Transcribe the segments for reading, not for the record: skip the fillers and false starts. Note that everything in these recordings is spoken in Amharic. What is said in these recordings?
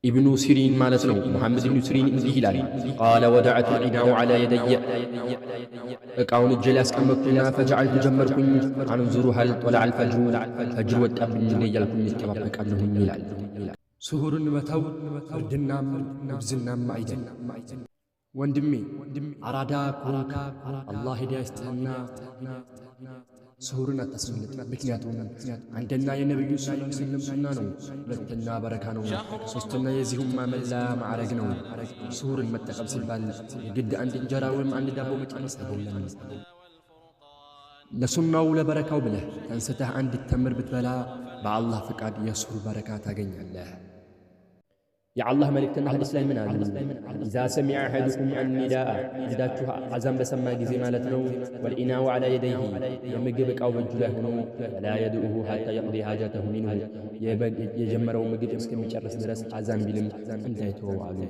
ኢብኑ ሲሪን ማለት ነው። ሙሐመድ ኢብኑ ሲሪን እንዲህ ይላል፣ ቃለ ወደዐቱ ዒናኡ ዐላ የደየ ዕቃውን እጄ ላይ አስቀመጥኩና ፈጀዐልቱ ጀመርኩኝ አንዙሩ ሀል ጦለዐል ፈጅሩ ፈጅር ወጣብኝ እያልኩኝ ይጠባበቃለሁኝ ይላል። ስሁርን መተው እርድናም ጉብዝናም አይደል። ወንድሜ አራዳ ኮንክ አላህ ሂዳያ ይስጥህና ስሁርን አታስፈልጥ። ምክንያቱም አንደኛ የነቢዩ ሰለላሁ ዐለይሂ ወሰለም ሱና ነው፣ ሁለተኛ በረካ ነው፣ ሶስተኛ የዚሁም መላ ማዕረግ ነው። ስሁርን መጠቀም ሲባል የግድ አንድ እንጀራ ወይም አንድ ዳቦ መጨረስ አይደለም። ለሱናው ለበረካው ብለህ ተንስተህ አንድ ተምር ብትበላ በአላህ ፍቃድ የስሁር በረካ ታገኛለህ። የአላህ መልእክተኛ ሐዲስ ላይ ምን አሉ? ኢዛ ሰሚዐ አሐዱኩም አኒዳአ አንዳችሁ አዛን በሰማ ጊዜ ማለት ነው። ወልኢናኡ ዐላ የደይሂ የምግብ ዕቃው በእጁ ላይ ሆኖ ወላ የድኡሁ ሐታ የቅዲ ሐጀተሁ ሚንሁ የጀመረው ምግብ እስከሚጨርስ ድረስ አዛን ቢልም እንዳይተወው አሉ።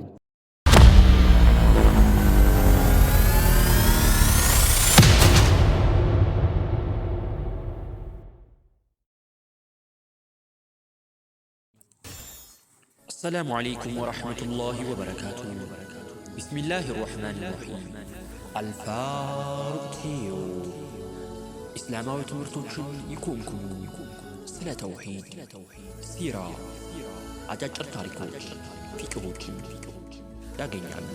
السلام عليكم ورحمة الله وبركاته. بسم الله الرحمن الرحيم. الفاروق تيو إسلاماዊ ትምህርቶችን ይኮንኩኑ ስለ ተውሂድ፣ ሲራ፣ አጫጭር ታሪኮች፣ ፊቅሆችን ያገኛሉ።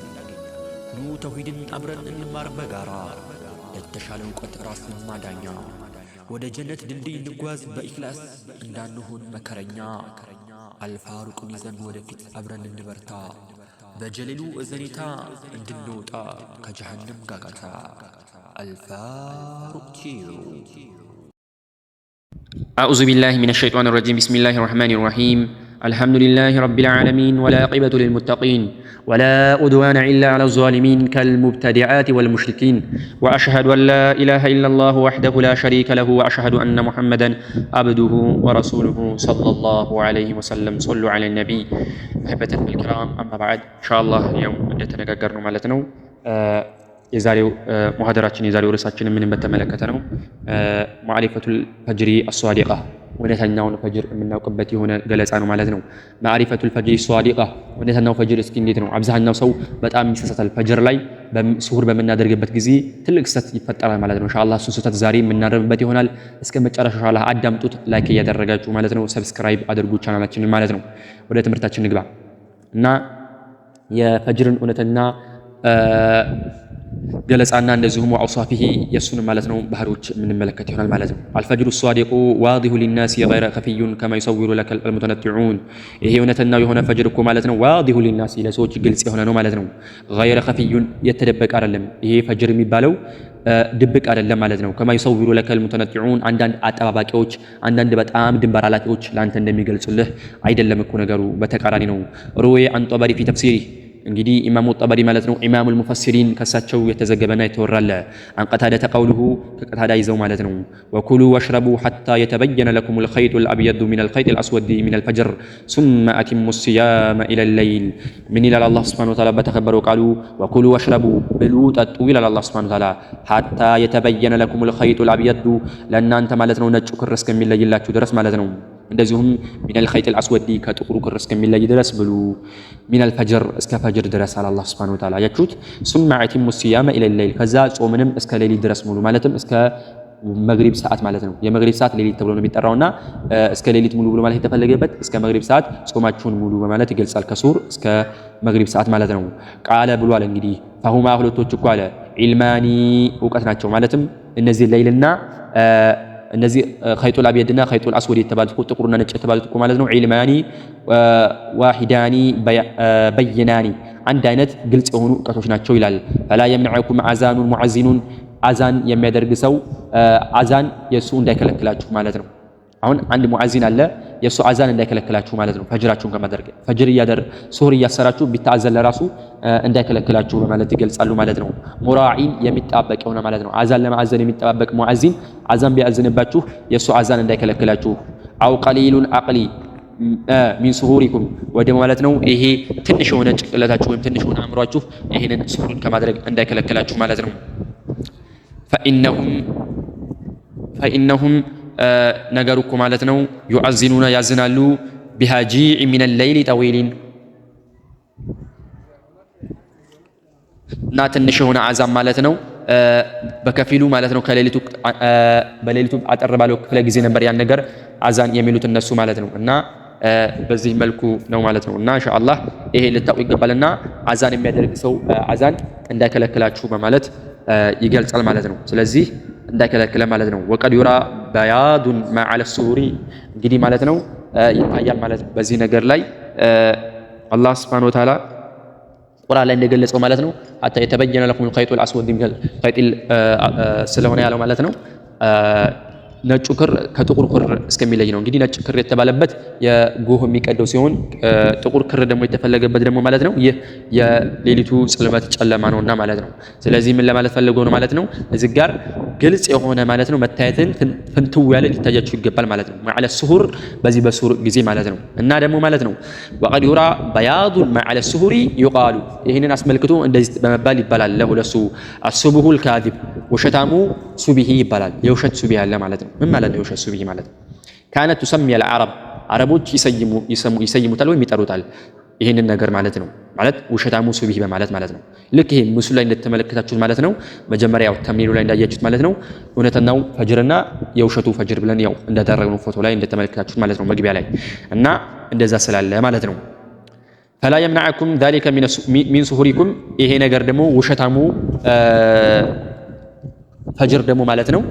ኑ ተውሂድን አብረን እንማር በጋራ ለተሻለ እውቀት ራስን ማዳኛ ወደ ጀነት ድልድይ እንጓዝ በኢኽላስ እንዳንሆን መከረኛ አልፋሩቅን ይዘን ወደፊት አብረን እንበርታ በጀሊሉ እዘኔታ እንድንወጣ ከጀሃነም ጋጋታ። አልፋሩቅ ቲዩ። أعوذ بالله من الشيطان الرجيم. بسم الله الرحمن الرحيم. الحمد لله رب العالمين ولا عقبة للمتقين ولا عدوان إلا على الظالمين كالمبتدعات والمشركين وأشهد أن لا إله إلا الله وحده لا شريك له وأشهد أن محمدا عبده ورسوله صلى الله عليه وسلم. صلوا على النبي. أحبة الكرام، أما بعد إن شاء الله اليوم እንደተነጋገርነው ማለት ነው የዛሬው ሙሐደራችን የዛሬው ርዕሳችን ምን በተመለከተ ነው? ማዕሪፈቱል ፈጅሪ አስሷዲቃ እውነተኛውን ፈጅር የምናውቅበት የሆነ ገለጻ ነው ማለት ነው። ማዕሪፈቱል ፈጅሪ አስሷዲቃ እውነተኛው ፈጅር እስኪ እንዴት ነው? አብዛኛው ሰው በጣም ይሳሳታል። ፈጅር ላይ ስሁር በምናደርግበት ጊዜ ትልቅ ስህተት ይፈጠራል ማለት ነው። ኢንሻአላህ እሱን ስህተት ዛሬ የምናረምበት ይሆናል። እስከ መጨረሻ ኢንሻአላህ አዳምጡት። ላይክ እያደረጋችሁ ማለት ነው ሰብስክራይብ አድርጉ ቻናላችንን ማለት ነው። ወደ ትምህርታችን ንግባ እና የፈጅርን እውነተኛ ገለጻና እንደዚሁም ወአውሳፊሂ የሱን ማለት ነው ባህሪዎች የምንመለከት ይሆናል ማለት ነው። አልፈጅሩ ሷዲቁ ዋዲሁ ሊናሲ ገይረ ከፊዩን ከማ ይሰውሩ ለከ አልሙተነጢዑን። ይሄ እውነተኛው የሆነ ፈጅር እኮ ማለት ነው ዋዲሁ ሊናሲ ለሰዎች ግልጽ የሆነ ነው ማለት ነው። ገይረ ከፊዩን የተደበቀ አይደለም። ይሄ ፈጅር የሚባለው ድብቅ አይደለም ማለት ነው። ከማ ይሰውሩ ለከ አልሙተነጢዑን አንዳንድ አጠባባቂዎች፣ አንዳንድ በጣም ድንበር አላቂዎች ለአንተ እንደሚገልጹልህ አይደለም እኮ ነገሩ፣ በተቃራኒ ነው። ሩዌ አን ጠበሪ ፊ ተፍሲሪ እንግዲህ ኢማሙ ጠበሪ ማለት ነው ኢማሙል ሙፈሲሪን ከሳቸው የተዘገበና የተወራለ አንቀታደ ተቀውሉሁ ከቀታዳ ይዘው ማለት ነው። ወኩሉ ወሽረቡ ሐታ የተበየነ ለኩሙል ኸይጡል አብየዱ ሚነል ኸይጢል አስወዲ ሚነል ፈጅር ሱመ አቲሙ ሲያመ ኢለል ለይል። ምን ይላል አላህ ሱብሓነሁ ወተዓላ በተከበረው ቃሉ? ወኩሉ ወሽረቡ ብሉ ጠጡ ይላል አላህ ሱብሓነሁ ወተዓላ። ሐታ የተበየነ ለኩሙል ኸይጡል አብየዱ ለእናንተ ማለት ነው ነጩ ክር እስከሚለይላችሁ ድረስ ማለት ነው። እንደዚሁም ሚነል ኸይጢል አስወዲ ከጥቁሩ ክር እስከሚለይ ድረስ ብሉ። ሚነል ፈጅር እስከ ፈጅር ድረስ አለ አላህ ሱብሓነሁ ወተዓላ። አያችሁት? ሱመ አቲሙ ሲያመ ኢለል ለይል ከዛ ጾምንም እስከ ሌሊት ድረስ ሙሉ ማለትም እስከ መግሪብ ሰዓት ማለት ነው። የመግሪብ ሰዓት ሌሊት ተብሎ ነው የሚጠራውና እስከ ሌሊት ሙሉ ብሎ ማለት የተፈለገበት እስከ መግሪብ ሰዓት ጾማችሁን ሙሉ በማለት ይገልጻል። ከሱር እስከ መግሪብ ሰዓት ማለት ነው። ቃለ ብሏል እንግዲህ ፈሁማ ሁለቶች እኮ አለ ዒልማኒ እውቀት ናቸው ማለትም እነዚህ ሌሊልና እነዚህ ኸይጡል አብየድና ኸይጡል አስወድ የተባሉት እኮ ጥቁርና ነጭ የተባሉት እኮ ማለት ነው ዒልማኒ ዋሂዳኒ በይናኒ አንድ አይነት ግልጽ የሆኑ እውቀቶች ናቸው ይላል። ፈላ የምንዐኩም አዛኑን ሙዐዚኑን አዛን የሚያደርግ ሰው አዛን የሱ እንዳይከለክላችሁ ማለት ነው። አሁን አንድ ሙዐዚን አለ የሱ አዛን እንዳይከለክላችሁ ማለት ነው። ፈጅራችሁን ከማድረግ ፈጅር ሱሁር እያሰራችሁ ቢታዘን ለራሱ እንዳይከለክላችሁ በማለት ይገልጻሉ ማለት ነው። ሙራዒን የሚጠባበቅ የሆነ ማለት ነው። አዛን ለማዕዘን የሚጠባበቅ ሙዐዚን አዛን ቢያዝንባችሁ የሱ አዛን እንዳይከለክላችሁ። አው ቀሊሉን አቅሊ ሚን ሱሁሪኩም ወደ ማለት ነው ይሄ ትንሽ የሆነ ጭንቅላታችሁ ወይም ትንሽ የሆነ አእምሯችሁ ይሄንን ሱሁርን ከማድረግ እንዳይከለክላችሁ ማለት ነው። ፈኢነሁም ነገሩ እኮ ማለት ነው ዩዐዚኑና ያዝናሉ ቢሃጂዕ ሚነል ለይሊ ጠዊሊን እና ትንሽ የሆነ አዛን ማለት ነው በከፊሉ ማለት ነው በሌሊቱ አጠር ባለው ክፍለ ጊዜ ነበር ያን ነገር አዛን የሚሉት እነሱ ማለት ነው። እና በዚህ መልኩ ነው ማለት ነው። እና ኢንሻአላህ ይሄ ልታውቁ ይገባልና አዛን የሚያደርግ ሰው አዛን እንዳይከለክላችሁ በማለት ይገልጻል ማለት ነው። ስለዚህ እንዳይከለክለ ማለት ነው። ወቀድ ዩራ በያዱን ማዓለ ሱሪ እንግዲህ ማለት ነው ይታያል ማለት ነው። በዚህ ነገር ላይ አላህ ሱብሓነሁ ወተዓላ ቁርአን ላይ እንደገለጸው ማለት ነው ሐታ የተበየነ ለኩም الخيط الاسود من الخيط ስለሆነ ያለው ማለት ነው ነጩ ክር ከጥቁር ክር እስከሚለይ ነው። እንግዲህ ነጭ ክር የተባለበት የጎህ የሚቀደው ሲሆን ጥቁር ክር ደግሞ የተፈለገበት ደግሞ ማለት ነው ይህ የሌሊቱ ጽልመት ጨለማ ነውና ማለት ነው። ስለዚህ ምን ለማለት ፈልገው ነው ማለት ነው እዚህ ጋር ግልጽ የሆነ ማለት ነው መታየትን ፍንትው ያለ ሊታያችሁ ይገባል ማለት ነው። ማዕለ ሱሁር በዚህ በሱሁር ጊዜ ማለት ነው። እና ደግሞ ማለት ነው ወቀድ ዩራ በያዱን ማዕለ ሱሁሪ ይቃሉ ይህንን አስመልክቶ እንደዚህ በመባል ይባላል ለሁለሱ አስቡሁል ካዚብ ውሸታሙ ሱቢሂ ይባላል። የውሸት ሱቢሂ አለ ማለት ነው። ምን ማለት ነው የውሸት ሱቢሂ ማለት? ካነት ቱሰሚ አልዓረብ አረቦች ይሰይሙታል ወይም ይጠሩታል ይህንን ነገር ማለት ነው። ማለት ውሸታሙ ሱቢሂ በማለት ማለት ነው። ልክ ይሄ ምስሉ ላይ እንደተመለከታችሁት ማለት ነው መጀመሪያ ያው ተምኔሉ ላይ እንዳያችሁት ማለት ነው እውነተኛው ፈጅርና የውሸቱ ፈጅር ብለን ያው እንዳደረግነው ፎቶ ላይ እንደተመለከታችሁት ማለት ነው መግቢያ ላይ እና እንደዛ ስላለ ማለት ነው። ፈላ የምናዕኩም ذلك ሚን ሱሁሪኩም ይሄ ነገር ደግሞ ውሸታሙ ፈጅር ደግሞ ማለት ነው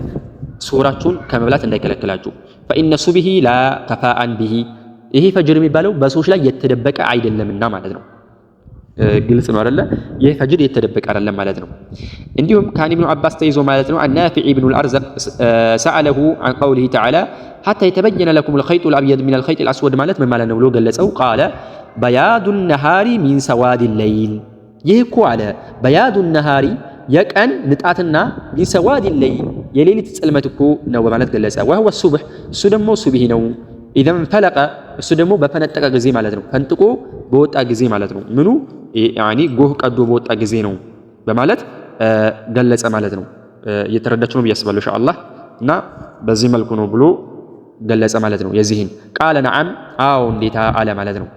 ሱራችሁን ከመብላት እንዳይከለክላችሁ። ፈኢነ ሱቢሂ ላ ከፋአን ቢሂ ይሄ ፈጅር የሚባለው በሰዎች ላይ የተደበቀ አይደለምና ማለት ነው። ግልጽ ነው አይደለ? ይሄ ፈጅር የተደበቀ አይደለም ማለት ነው። እንዲሁም ካን ኢብኑ አባስ ተይዞ ማለት ነው አናፊዕ ኢብኑ አልአርዘቅ ሰአለሁ አን ቀውሊሂ ተዓላ ሐታ የተበየነ ለኩም الخيط الابيض من الخيط الاسود ማለት ምን ማለት ነው ብሎ ገለጸው። ቃለ በያዱ النهار من سواد الليل ይህ እኮ አለ በያዱ النهار የቀን ንጣትና من سواد الليل የሌሊት ጽልመት እኮ ነው በማለት ገለጸ። وهو الصبح እሱ ደግሞ ሱብሂ ነው። ኢዘን ፈለቀ እሱ ደግሞ በፈነጠቀ ጊዜ ማለት ነው ፈንጥቆ በወጣ ጊዜ ማለት ነው። ምኑ ያኒ ጎህ ቀዶ በወጣ ጊዜ ነው በማለት ገለጸ ማለት ነው። እየተረዳችሁ ነው ብዬ አስባለሁ ኢንሻአላህ። እና በዚህ መልኩ ነው ብሎ ገለጸ ማለት ነው። የዚህን ቃለ ነዓም አዎ እንዴታ አለ ማለት ነው።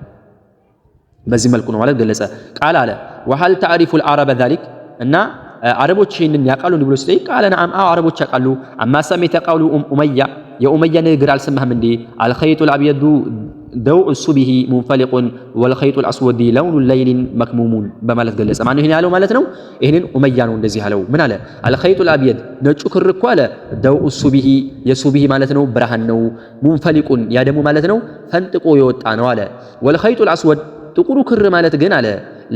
በዚህ መልኩ ነው ማለት ገለጸ። ቃል አለ ወሀል ተዕሪፉ العرب ذلك እና አረቦች ይህንን ያውቃሉ ብሎ ሲጠይቅ ቃለ ነዓም አዎ አረቦች ያውቃሉ። አማ ሰሚተ ቀውሉ ኡመያ የኡመያ ንግግር አልሰማህም እንዴ? አልኸይጡ ልአብየዱ ደውء ሱቢሂ ሙንፈሊቁን ወልኸይጡ ልአስወዲ ለውኑ ለይሊን መክሙሙን በማለት ገለጸ። ማነው ይህን ያለው ማለት ነው? ይህንን ኡመያ ነው እንደዚህ ያለው። ምን አለ? አልኸይጡ ልአብየድ ነጩ ክር እኮ አለ ደውء ሱቢሂ የሱቢሂ ማለት ነው ብርሃን ነው። ሙንፈሊቁን ያ ደግሞ ማለት ነው ፈንጥቆ የወጣ ነው አለ። ወልኸይጡ ልአስወድ ጥቁሩ ክር ማለት ግን አለ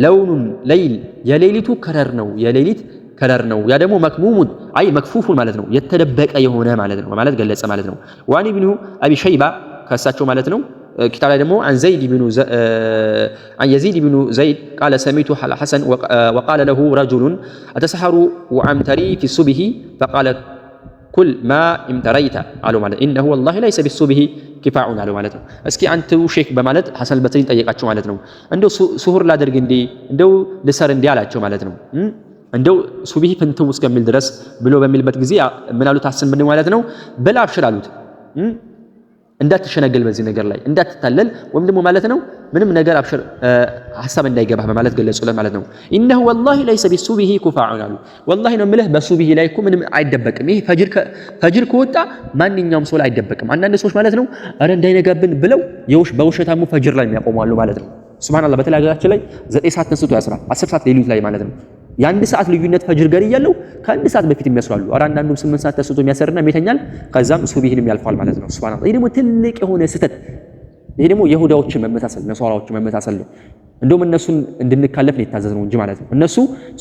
ለውኑን ለይል የሌሊቱ ከለር ነው የሌሊት ከለር ነው። ያ ደግሞ መክሙሙን አይ መክፉፉን ማለት ነው የተደበቀ የሆነ ማለት ነው ማለት ገለጸ ማለት ነው። ዋን ኢብኑ አቢ ሸይባ ከሳቸው ማለት ነው ኪታብ ላይ ደግሞ አን የዚድ ኢብኑ ዘይድ ቃለ ሰሚቱ ሐሰን ወቃለ ለሁ ረጁሉን አተሰሐሩ ወአምተሪ ፊ ሱብሂ ፈቃለ ኩል ማ እምተረይተ አሉ ማለት ኢነሁ ወላሂ ለይሰ ቢሱብሂ ኪፋኡን አሉ ማለት ነው። እስኪ አንተ ሼክ በማለት ሐሰን አልበስሪን ጠየቃቸው ማለት ነው። እንደው ሱሁር ላደርግ እንዴ እንደው ልሰር እንዴ አላቸው ማለት ነው። እንደው ሱብሂ ፍንትው እስከሚል ድረስ ብሎ በሚልበት ጊዜ ምን አሉት? ሐሰን ብን ማለት ነው በል አብሽር አሉት። እንዳትሸነገል በዚህ ነገር ላይ እንዳትታለል ወይም ደግሞ ማለት ነው ምንም ነገር አብሽር ሐሳብ እንዳይገባህ በማለት ገለጹለት ማለት ነው። ኢነሁ ወላሂ ለይሰ ቢሱብሂ ኩፋኡን አሉ። ወላሂ ነው የምልህ በሱብሂ ላይ እኮ ምንም አይደበቅም። ይሄ ፈጅር ከወጣ ማንኛውም ሰው ላይ አይደበቅም። አንዳንድ ሰዎች ማለት ነው አረ እንዳይነጋብን ብለው በውሸታሙ ፈጅር ላይ የሚያቆማሉ ማለት ነው። ሱብሃንአላህ በተለይ ሀገራችን ላይ 9 ሰዓት ተንስቶ ያስራል 10 ሰዓት ሌሊት ላይ ማለት ነው። የአንድ ሰዓት ልዩነት ፈጅር ጋር እያለው ከአንድ ሰዓት በፊት የሚያስራሉ። አረ አንዳንዱም 8 ሰዓት ተንስቶ የሚያሰርና የሚተኛል ከዛም ሱብሂንም ያልፋል ማለት ነው። ሱብሃንአላህ ይሄ ደግሞ ትልቅ የሆነ ስህተት። ይሄ ደግሞ የሁዳዎችን መመሳሰል ነሷራዎችን መመሳሰል ነው። እንደውም እነሱን እንድንካለፍ ነው የታዘዝነው እንጂ ማለት ነው። እነሱ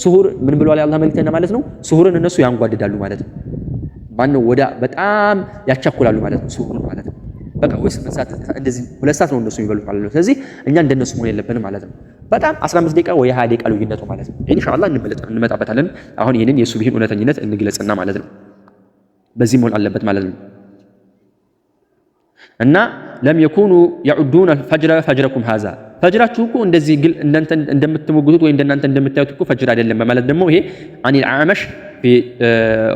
ሱሁር ምን ብለዋል የአላህ መልእክተኛ ማለት ነው ሱሁርን እነሱ ያንጓድዳሉ ማለት ነው። ማነው ወዳ በጣም ያቻኩላሉ ማለት ነው ሱሁር ማለት ነው። በቃ ወይ 8 ሰዓት እንደዚህ 2 ሰዓት ነው እነሱ የሚበሉት ማለት ነው። ስለዚህ እኛ እንደነሱ መሆን የለብንም ማለት ነው። በጣም 15 ደቂቃ ወይ 20 ደቂቃ ልዩነት ነው ማለት ነው። ኢንሻአላህ እንመጣበታለን። አሁን ይሄንን የሱብሂን እውነተኝነት እንግለጽና ማለት ነው በዚህ መሆን አለበት ማለት ነው። እና ለም የኩኑ يعدون الفجر فجركم هذا ፈጅራችሁ እኮ እንደዚህ እናንተ እንደምትሞግቱት ወይ እንደናንተ እንደምታዩት እኮ ፈጅር አይደለም በማለት ደግሞ ይሄ عن العامش في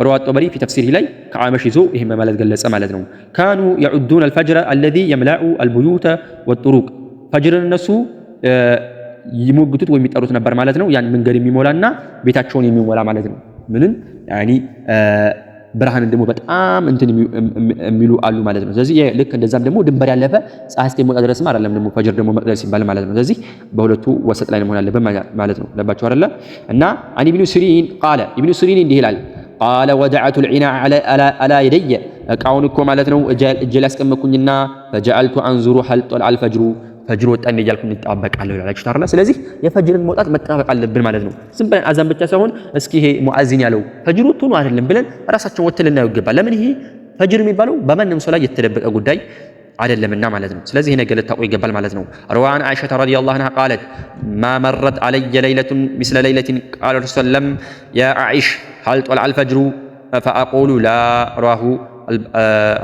رواه الطبري في تفسيره ላይ ከዓመሽ ይዞ ይሄ በማለት ገለጸ ማለት ነው። كانوا يعدون الفجر الذي يملأ البيوت والطرق ፈጅርን እነሱ ይሞግቱት ወይ የሚጠሩት ነበር ማለት ነው። ያን መንገድ የሚሞላና ቤታቸውን የሚሞላ ማለት ነው። ምንን ያኒ ብርሃንን ደግሞ በጣም እንትን የሚሉ አሉ ማለት ነው። ስለዚህ ልክ እንደዛም ደግሞ ድንበር ያለፈ ፀሐይ እስከሚወጣ ድረስም አይደለም ደግሞ ፈጅር ደግሞ መቅደስ ሲባል ማለት ነው። ስለዚህ በሁለቱ ወሰጥ ላይ መሆን አለበት ማለት ነው። ለባቸው አይደለ እና አን ኢብኑ ሲሪን ቃለ ኢብኑ ሲሪን እንዲህ ይላል ቃለ ወደዐቱ ልዒና አላ የደየ እቃውን እኮ ማለት ነው እጄ ላይ አስቀመጥኩኝና ፈጀዐልቱ አንዙሩ ሀል ጦልዐል ፈጅሩ ፈጅር ወጣ እያልኩኝ እንጠባበቃለሁ ይላችሁ አይደል። ስለዚህ የፈጅርን መውጣት መጠባበቅ አለብን ማለት ነው። ዝም ብለን አዛን ብቻ ሳይሆን እስኪ ይሄ ሙአዚን ያለው ፈጅር ወጥቶ ነው አይደለም ብለን ራሳችን ወጥተን ልናየው ይገባል። ለምን ይሄ ፈጅር የሚባለው በማንም ሰው ላይ የተደበቀ ጉዳይ አይደለምና ማለት ነው። ስለዚህ ይሄ ነገር ልታውቁ ይገባል ማለት ነው። ረዋን አይሻ ረዲየላሁ ዐንሃ ቃለት ማ መረት አለየ ለይለቱን ምስለ ለይለቲን ቃለ ረሱል ሰለም ያ አኢሽ ሀል ጦልዐል ፈጅሩ ፈአቁሉ ላ ረዋሁ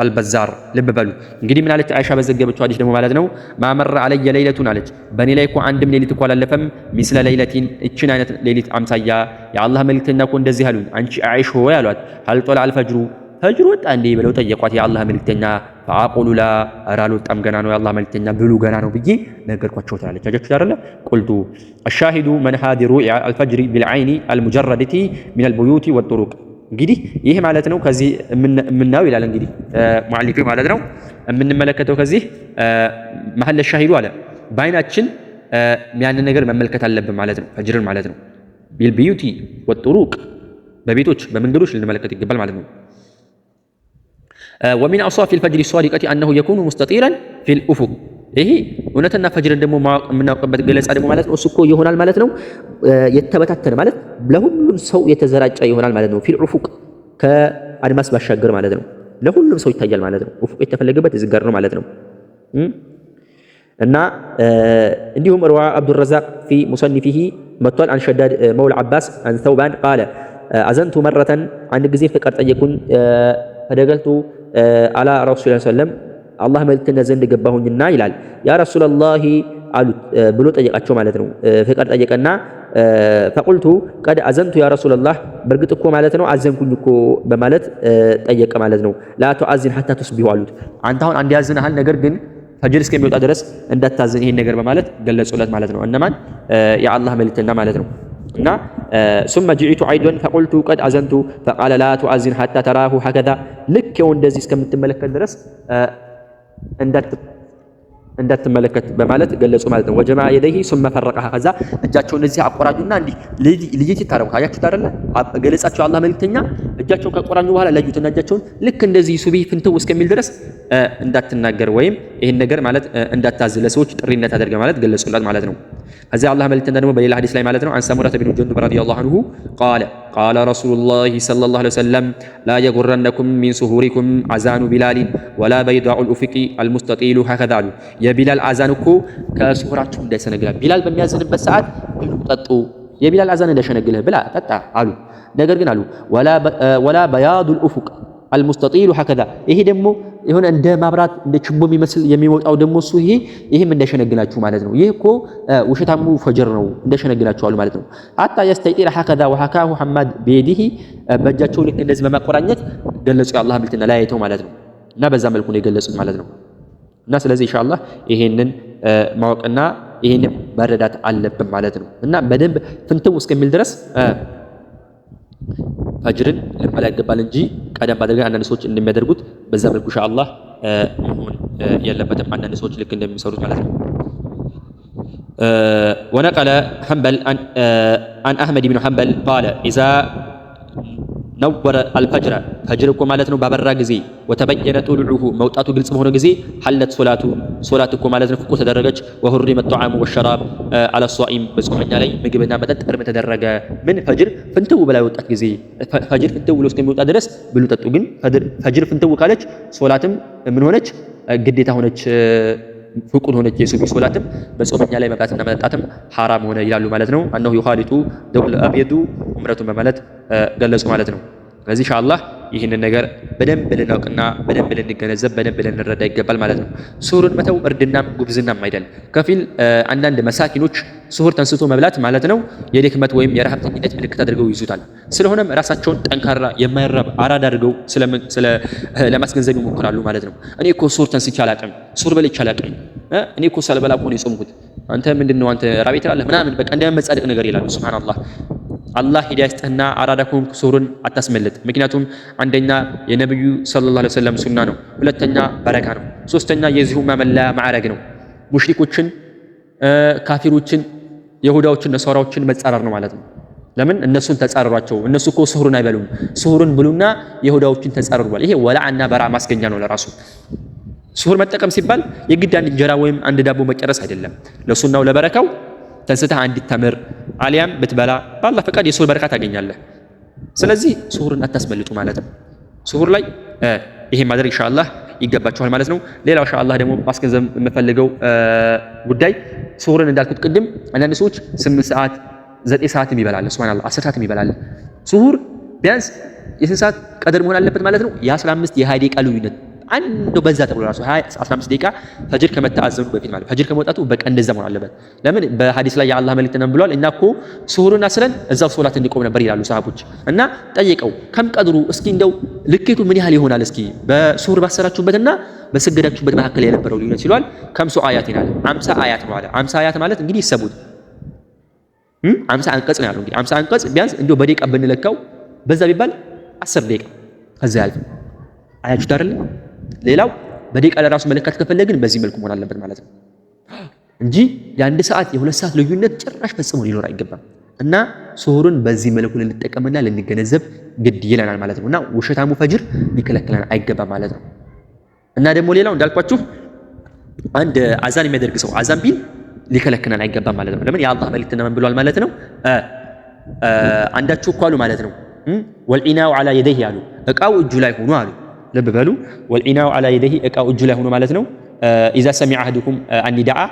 አልበዛር ልብ በሉ እንግዲህ ምን አለች አይሻ በዘገበችው ሐዲስ ደግሞ ማለት ነው ማመረ አለየ ለይለቱን አለች በኔ ላይ እኮ አንድም ሌሊት እኮ አላለፈም ሚስለ ለይለቲን እችን አይነት ሌሊት አምሳያ የአላህ መልእክተኛ እኮ እንደዚህ አሉኝ አንቺ አይሽ ሆይ አሏት ሀል ጦልዐል ፈጅሩ ፈጅር ወጣ እንዴ ብለው ጠየቋት የአላህ መልእክተኛ ፈአቁሉ ላ አልወጣም ገና ነው የአላህ መልእክተኛ ብሉ ገና ነው ብዬ ነገርኳቸው ትላለች። አጃችሁ አይደለ ቁልቱ الشاهد من هذه رؤيا الفجر بالعين المجردة من البيوت والطرق እንግዲህ ይሄ ማለት ነው ከዚህ የምናየው ይላል እንግዲህ ሙአሊፉ ማለት ነው የምንመለከተው ከዚህ መሐል ሻሂዱ አለ በአይናችን ያንን ነገር መመልከት አለብን ማለት ነው ፈጅርን ማለት ነው ቢልቢዩቲ ወጥሩቅ በቤቶች በመንገዶች ልንመለከት ይገባል ማለት ነው። ومن أوصاف الفجر الصادقة أنه يكون مستطيلا في الأفق ይሄ እውነተኛ ፈጅርን ደግሞ የምናውቅበት ገለጻ ደግሞ ማለት ነው እሱ እኮ ይሆናል ማለት ነው የተበታተነ ማለት ለሁሉም ሰው የተዘራጨ ይሆናል ማለት ነው። ፊል ኡፉቅ ከአድማስ ባሻገር ማለት ነው ለሁሉም ሰው ይታያል ማለት ነው። ኡፉቅ የተፈለገበት እዚህ ጋር ነው ማለት ነው። እና እንዲሁም ረዋ አብዱረዛቅ ፊ ሙሰኒፊሂ መጥቷል አን ሸዳድ መውላ አባስ አን ተውባን ቃለ አዘንቱ መረተን አንድ ጊዜ ፍቃድ ጠየቁኝ ፈደገልቱ አላ ረሱል ሰለም አላህ መልእክተኛ ዘንድ ገባሁኝና ይላል ያ ረሱላላህ አሉት ብሎ ጠየቃቸው ማለት ነው። ፍቃድ ጠየቀና ፈቁልቱ ቀድ አዘንቱ ያ ረሱላላህ በርግጥ እኮ ማለት ነው አዘንኩኝ እኮ በማለት ጠየቀ ማለት ነው። ላ ተአዚን ሐታ ቱስቢሁ አሉት አንተ አሁን አንድ ያዝንሃል ነገር ግን ፈጅር እስከሚወጣ ድረስ እንዳታዝን ይሄን ነገር በማለት ገለጹለት ማለት ነው። እነማን የአላህ መልእክተኛ ማለት ነው። እና ثم جئت عيدا فقلت قد أذنت فقال لا تؤذن حتى تراه هكذا ልክ ይኸው እንደዚህ እስከምትመለከት ድረስ እንዳትመለከት በማለት ገለጹ ማለት ነው። ወጀማ የደይሂ ثم فرقها ከዛ እጃቸውን እዚህ አቆራጁና እንዲህ ልጅት ይታረቁ አያችሁት አይደለ ገለጻቸው አላህ መልእክተኛ እጃቸውን ከቆራኙ በኋላ ለዩትና እጃቸውን ልክ እንደዚህ ሱቢ ፍንተው እስከሚል ድረስ እንዳትናገር ወይም ይሄን ነገር ማለት እንዳታዝ ለሰዎች ጥሪነት አድርገ ማለት ገለጹላት ማለት ነው። ከዛ አላህ መልእክተኛ ደግሞ በሌላ ሐዲስ ላይ ማለት ነው አን ሰሙራ ብን ጀንዱብ ረዲየላሁ ዐንሁ ቃለ ረሱሉላሂ ሰለላሁ ዐለይሂ ወሰለም ላ የጉረነኩም ሚን ሱሁሪኩም አዛኑ ቢላል ወላ በይዳኡል ኡፍቂ አልሙስተጢሉ ሀከዛ አሉ የቢላል አዛን እኮ ከሱሁራችሁ እንዳይሰነግላል ቢላል በሚያዝንበት ሰዓት ብሉ ጠጡ የቢላል አዛን እንዳይሸነግልህ ብላ ጠጣ አሉ። ነገር ግን አሉ ወላ በያዱል ኡፍቅ አልሙስተጢሉ ሀከዛ ይሄ ደግሞ የሆነ እንደ ማብራት እንደ ችቦ የሚመስል የሚወጣው ደግሞ እሱ ይሄም እንደሸነግላችሁ ማለት ነው። ይሄ እኮ ውሸታሙ ፈጅር ነው እንደሸነግላችኋል ማለት ነው። አታ የስተይጢል ሀከዛ ወሐካሁ ሐማድ በየዲሂ በእጃቸው ልክ እንደዚህ በማቆራኘት ገለጹ የአላህ መልእክተኛ ላያይተው ማለት ነው። እና በዛ መልኩ ነው የገለጹት ማለት ነው። እና ስለዚህ ኢንሻአላህ ይሄንን ማወቅና ይሄንን መረዳት አለብን ማለት ነው። እና በደንብ ፍንትው እስከሚል ድረስ ፈጅርን ልንበላ ይገባል እንጂ ቀደም አድርገን አንዳንድ ሰዎች እንደሚያደርጉት በዛ መልኩ ኢንሻአላህ መሆን የለበትም። አንዳንድ ሰዎች ልክ እንደሚሰሩት ማለት ነው። ወነቀለ ሐንበል አን አህመድ ብን ሐንበል ቃለ ኢዛ ነወረ አልፈጅረ ፈጅር እኮ ማለት ነው ባበራ ጊዜ ወተበየነ ጡሉዑሁ መውጣቱ ግልጽ በሆነ ጊዜ ሐለት ሶላት እኮ ማለት ነው ፍቁ ተደረገች። ወሁሪመ ጧዓሙ ወሸራብ አለ ሷኢም በጾመኛ ላይ ምግብና መጠጥ እርም ተደረገ። ምን ፈጅር ፍንትው ብላ የወጣት ጊዜ ፈጅር ፍንትው ብሎ እስከሚወጣ ድረስ ብሉ ጠጡ። ግን ፈጅር ፍንትው ካለች ሶላትም ምን ሆነች ግዴታ ሆነች ፍቁድ ሆነች። የሱቢ ሶላትም በጾመኛ ላይ መብላትና መጠጣትም ሐራም ሆነ ይላሉ ማለት ነው። አነሁ ይኻሊጡ ደውል አብየዱ ዑምረቱን በማለት ገለጹ ማለት ነው። ስለዚህ ኢንሻአላህ ይህንን ነገር በደንብ ልናውቅና በደንብ ልንገነዘብ በደንብ ልንረዳ ይገባል ማለት ነው። ሱሁርን መተው እርድናም ጉብዝናም አይደል። ከፊል አንዳንድ መሳኪኖች ሱሁር ተንስቶ መብላት ማለት ነው የድክመት ወይም የረሃብተኝነት ምልክት አድርገው ይዙታል። ስለሆነም ራሳቸውን ጠንካራ የማይራብ አራዳ አድርገው ለማስገንዘብ ይሞክራሉ ማለት ነው። እኔ እኮ ሱሁር ተንስቼ አላቅም፣ ሱሁር በልቼ አላቅም፣ እኔ እኮ ሳልበላ እኮ ነው የጾምኩት አንተ ምንድነው አንተ ራቤ ትላለህ ምናምን በቃ እንደመጻደቅ ነገር ይላሉ። ሱብሃንአላህ አላህ ሂዳያ ይስጥህና አራዳኩም ሱሁርን አታስመልጥ። ምክንያቱም አንደኛ የነብዩ ሰለላሁ ዐለይሂ ወሰለም ሱና ነው፣ ሁለተኛ በረካ ነው፣ ሶስተኛ የዚሁ መመለያ ማዕረግ ነው። ሙሽሪኮችን፣ ካፊሮችን፣ ይሁዳዎችን፣ ነሳራዎችን መጻረር ነው ማለት ነው። ለምን እነሱን ተጻረሯቸው? እነሱ እኮ ሱሁርን አይበሉም። ሱሁርን ብሉና ይሁዳዎችን ተጻረሩ ብሏል። ይሄ ወላዕና በራ ማስገኛ ነው ለራሱ። ሱሁር መጠቀም ሲባል የግድ አንድ እንጀራ ወይም አንድ ዳቦ መጨረስ አይደለም። ለሱናው ለበረካው ተንስተህ አንዲት ተምር አሊያም ብትበላ በአላህ ፈቃድ የሱሁር በረካ ታገኛለህ። ስለዚህ ሱሁርን አታስመልጡ ማለት ነው። ሱሁር ላይ ይሄ ማድረግ ኢንሻአላህ ይገባችኋል ማለት ነው። ሌላው ኢንሻአላህ ደግሞ ማስገንዘብ የምፈልገው ጉዳይ ሱሁርን እንዳልኩት ቅድም አንዳንድ ሰዎች 8 ሰዓት 9 ሰዓትም ይበላል፣ ሱብሃንአላህ 10 ሰዓትም ይበላል። ሱሁር ቢያንስ የስንት ሰዓት ቀድር መሆን አለበት ማለት ነው? የ15 የ20 ደቂቃ ልዩነት አንዱ በዛ ተብሎ ራሱ 15 ደቂቃ ፈጅር ከመተአዘኑ በፊት ማለት ፈጅር ከመውጣቱ በቃ እንደዛ መሆን አለበት። ለምን በሐዲስ ላይ የአላህ መልእክተኛ ብለዋል፣ እና እኮ ሱሁርን አስለን እዛው ሶላት እንዲቆም ነበር ይላሉ ሰሃቦች። እና ጠየቀው ከም ቀድሩ እስኪ እንደው ልኬቱ ምን ያህል ይሆናል እስኪ በሱሁር ባሰራችሁበትና በሰገዳችሁበት መካከል የነበረው ልዩነት ሲሏል፣ ከምሱ አያት ይላል 50 አያት ነው አለ። 50 አያት ማለት እንግዲህ ይሰቡት 50 አንቀጽ ነው ያለው። እንግዲህ 50 አንቀጽ ቢያንስ እንደው በደቂቃ ብንለካው በዛ ቢባል 10 ደቂቃ ከዛ ያልፍ አያችሁት አይደል? ሌላው በደቂቃ ለራሱ መለካት ከፈለግን በዚህ መልኩ መሆን አለበት ማለት ነው እንጂ የአንድ ሰዓት የሁለት ሰዓት ልዩነት ጭራሽ ፈጽሞ ሊኖር አይገባም። እና ሱሁርን በዚህ መልኩ ልንጠቀምና ልንገነዘብ ግድ ይለናል ማለት ነው። እና ውሸታሙ ፈጅር ሊከለክለን አይገባም ማለት ነው። እና ደግሞ ሌላው እንዳልኳችሁ አንድ አዛን የሚያደርግ ሰው አዛን ቢል ሊከለክለን አይገባም ማለት ነው። ለምን የአላህ መልእክተኛ ምን ብለዋል ማለት ነው? አንዳችሁ እኮ አሉ ማለት ነው ወልኢናው ዐላ የደይህ አሉ፣ እቃው እጁ ላይ ሆኖ አሉ። ልብ በሉ ወልኢናው ዐላ የደይህ እቃው እጁ ላይ ሆኖ ማለት ነው። ኢዛ ሰሚዐ አሐዱኩም አኒዳአ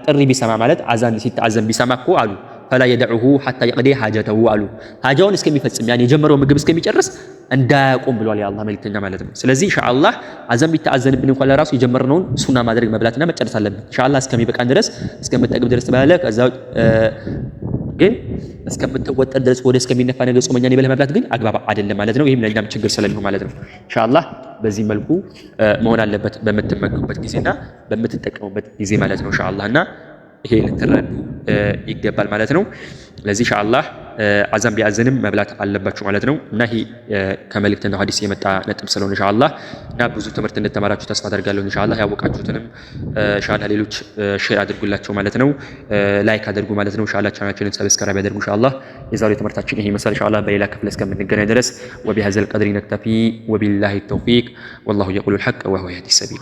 ጥሪ ቢሰማ ማለት አዛን ሲተአዘን ቢሰማ እኮ አሉ ፈላ የደዑሁ ሐታ የቅዲ ሐጀተሁ አሉ፣ ሐጃውን እስከሚፈጽም ያን የጀመረው ምግብ እስከሚጨርስ እንዳያቆም ብሏል የአላህ መልእክተኛ ማለት ነው። ስለዚህ ኢንሻአላህ አዛን ቢተአዘንብን እንኳን ለራሱ የጀመርነውን ሱና ማድረግ መብላትና መጨረስ አለብን ኢንሻአላህ እስከሚበቃን ድረስ እስከምጠግብ ድረስ ትበላለህ። ከዛ ግን እስከምትወጠር ድረስ ወደ እስከሚነፋ ነገር ጾመኛ ነኝ ብለህ መብላት ግን አግባብ አይደለም ማለት ነው። ይሄም ለኛም ችግር ስለሚሆን ማለት ነው። ኢንሻአላህ በዚህ መልኩ መሆን አለበት በምትመገቡበት ጊዜና በምትጠቀሙበት ጊዜ ማለት ነው ኢንሻአላህ። እና ይሄ ልትረዱ ይገባል ማለት ነው። ለዚህ ኢንሻአላህ አዛን ቢያዘንም መብላት አለባችሁ ማለት ነው። እና ይሄ ከመልእክተኛው ሐዲስ የመጣ ነጥብ ስለሆነ ኢንሻአላህ እና ብዙ ትምህርት እንደተማራችሁ ተስፋ አደርጋለሁ ኢንሻአላህ። ያወቃችሁትንም ኢንሻአላህ ሌሎች ሼር አድርጉላቸው ማለት ነው። ላይክ አድርጉ ማለት ነው ኢንሻአላህ። ቻናላችንን ሰብስክራይብ ያድርጉ ኢንሻአላህ። የዛሬው ትምህርታችን ይሄ መሰል ኢንሻአላህ። በሌላ ክፍል እስከምንገናኝ ድረስ ወቢሀዘል ቀድሪ ነክተፊ ወቢላሂ ተውፊቅ ወላሁ የቁሉል ሐቅ ወሁወ የህዲ ሰቢል